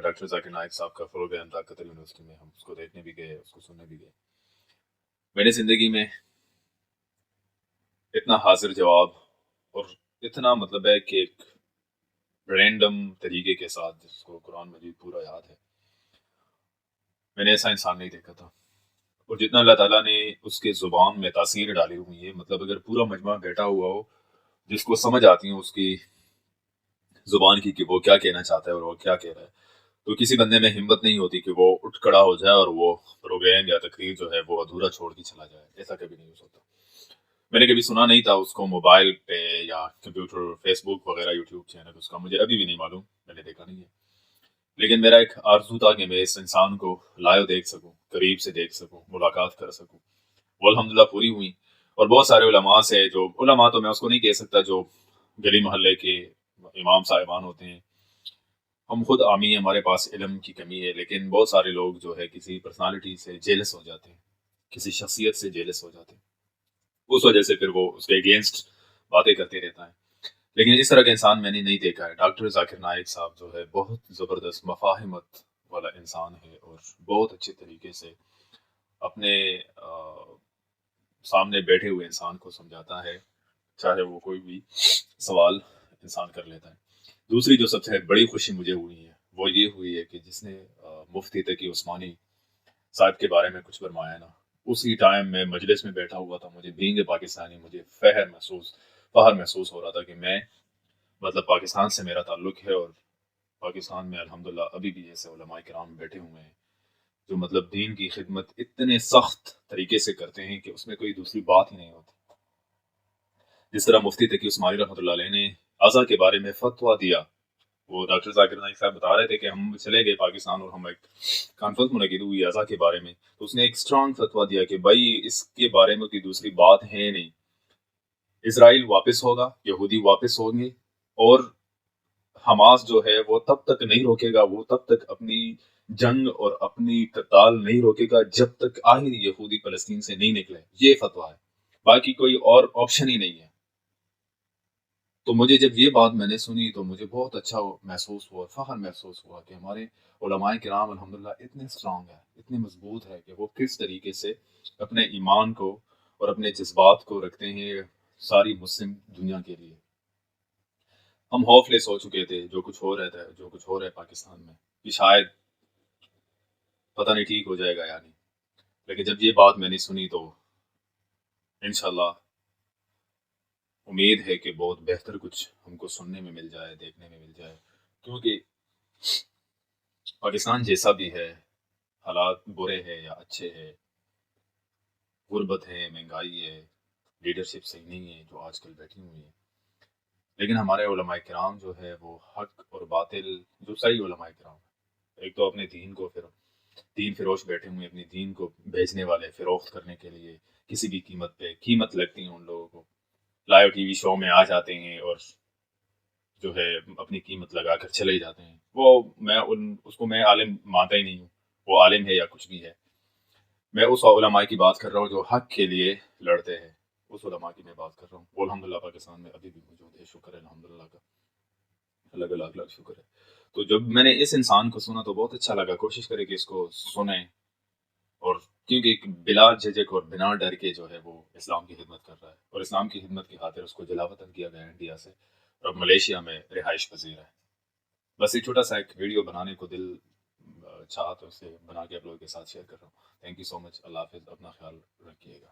Doctor Zakir Naik صاحب کا programme تھا قطر یونیورسٹی میں، ہم اس کو دیکھنے بھی گئے، اس کو سننے بھی گئے. میں نے زندگی میں اتنا حاضر جواب اور اتنا مطلب ہے کہ ایک رینڈم طریقے کے ساتھ جس کو قرآن مجید پورا یاد ہے، میں نے ایسا انسان نہیں دیکھا تھا. اور جتنا اللہ تعالیٰ نے اس کے زبان میں تاثیر ڈالی ہوئی ہے، مطلب اگر پورا مجمع بیٹھا ہوا ہو جس کو سمجھ آتی ہوں اس کی زبان کی کہ وہ کیا کہنا چاہتا ہے اور وہ کیا کہہ رہا ہے، تو کسی بندے میں ہمت نہیں ہوتی کہ وہ اٹھ کھڑا ہو جائے اور وہ پروگرام یا تقریر جو ہے وہ ادھورا چھوڑ کے چلا جائے. ایسا کبھی نہیں ہو سکتا. میں نے کبھی سنا نہیں تھا اس کو موبائل پہ یا کمپیوٹر، فیس بک وغیرہ، یوٹیوب چینل اس کا مجھے ابھی بھی نہیں معلوم، میں نے دیکھا نہیں ہے. لیکن میرا ایک آرزو تھا کہ میں اس انسان کو لائیو دیکھ سکوں، قریب سے دیکھ سکوں، ملاقات کر سکوں. وہ الحمدللہ پوری ہوئی. اور بہت سارے علماء سے، جو علماء تو میں اس کو نہیں کہہ سکتا، جو گلی محلے کے امام صاحبان ہوتے ہیں، ہم خود عامی ہیں، ہمارے پاس علم کی کمی ہے، لیکن بہت سارے لوگ جو ہے کسی پرسنالٹی سے جیلس ہو جاتے ہیں، کسی شخصیت سے جیلس ہو جاتے ہیں، اس وجہ سے پھر وہ اس کے اگینسٹ باتیں کرتے رہتا ہے. لیکن اس طرح کا انسان میں نے نہیں دیکھا ہے. ڈاکٹر ذاکر نائک صاحب جو ہے بہت زبردست مفاہمت والا انسان ہے اور بہت اچھے طریقے سے اپنے سامنے بیٹھے ہوئے انسان کو سمجھاتا ہے، چاہے وہ کوئی بھی سوال انسان کر لیتا ہے. دوسری جو سب سے بڑی خوشی مجھے ہوئی ہے وہ یہ ہوئی ہے کہ جس نے مفتی تقی عثمانی صاحب کے بارے میں کچھ فرمایا نا، اسی ٹائم میں مجلس میں بیٹھا ہوا تھا، مجھے بینگ پاکستانی مجھے فخر محسوس ہو رہا تھا کہ میں مطلب پاکستان سے میرا تعلق ہے، اور پاکستان میں الحمدللہ ابھی بھی ایسے علماء کرام بیٹھے ہوئے ہیں جو مطلب دین کی خدمت اتنے سخت طریقے سے کرتے ہیں کہ اس میں کوئی دوسری بات ہی نہیں ہوتی. جس طرح مفتی تقی عثمانی رحمۃ اللہ علیہ نے عزا کے بارے میں فتویٰ دیا، وہ ڈاکٹر ذاکر نائک صاحب بتا رہے تھے کہ ہم چلے گئے پاکستان اور ہم ایک کانفرنس منعقد ہوئی عزا کے بارے میں، تو اس نے ایک اسٹرانگ فتویٰ دیا کہ بھائی اس کے بارے میں کوئی دوسری بات ہے نہیں. اسرائیل واپس ہوگا، یہودی واپس ہوں گے، اور حماس جو ہے وہ تب تک نہیں روکے گا، وہ تب تک اپنی جنگ اور اپنی قتال نہیں روکے گا جب تک آخر یہودی فلسطین سے نہیں نکلے. یہ فتویٰ ہے، باقی کوئی اور آپشن ہی نہیں ہے. تو مجھے جب یہ بات میں نے سنی تو مجھے بہت اچھا محسوس ہوا، فخر محسوس ہوا کہ ہمارے علماء کرام الحمدللہ اتنے اسٹرانگ ہیں، اتنے مضبوط ہے کہ وہ کس طریقے سے اپنے ایمان کو اور اپنے جذبات کو رکھتے ہیں ساری مسلم دنیا کے لیے. ہم ہوپلیس ہو چکے تھے، جو کچھ ہو رہا ہے، جو کچھ ہو رہا ہے پاکستان میں، کہ شاید پتہ نہیں ٹھیک ہو جائے گا یا نہیں. لیکن جب یہ بات میں نے سنی تو انشاءاللہ امید ہے کہ بہت بہتر کچھ ہم کو سننے میں مل جائے، دیکھنے میں مل جائے. کیونکہ پاکستان جیسا بھی ہے، حالات برے ہیں یا اچھے ہیں، غربت ہے، مہنگائی ہے، لیڈرشپ صحیح نہیں ہے جو آج کل بیٹھی ہوئی ہے، لیکن ہمارے علماء کرام جو ہے وہ حق اور باطل، جو صحیح علماء کرام، ایک تو اپنے دین کو پھر دین فروش بیٹھے ہوئے، اپنی دین کو بیچنے والے، فروخت کرنے کے لیے کسی بھی قیمت پہ قیمت لگتی ہیں ان لوگوں کو. لائیو ٹی وی شو میں آ جاتے ہیں اور جو ہے اپنی قیمت لگا کر چلے جاتے ہیں. وہ اس کو میں عالم مانتا ہی نہیں ہوں، وہ عالم ہے یا کچھ بھی ہے. میں اس علماء کی بات کر رہا ہوں جو حق کے لیے لڑتے ہیں، اس علماء کی میں بات کر رہا ہوں. وہ الحمدللہ پاکستان میں ابھی بھی موجود ہے، شکر ہے الحمدللہ کا، اللہ کا لاکھ لاکھ شکر ہے. تو جب میں نے اس انسان کو سنا تو بہت اچھا لگا. کوشش کرے کہ اس کو سنیں، اور کیونکہ بلا جھجک اور بنا ڈر کے جو ہے وہ اسلام کی خدمت کر رہا ہے، اور اسلام کی خدمت کی خاطر اس کو جلا وطن کیا گیا انڈیا سے، اور اب ملیشیا میں رہائش پذیر ہے. بس ایک چھوٹا سا ایک ویڈیو بنانے کو دل چاہا تو اسے بنا کے آپ لوگوں کے ساتھ شیئر کر رہا ہوں. تھینک یو سو مچ. اللہ حافظ. اپنا خیال رکھیے گا.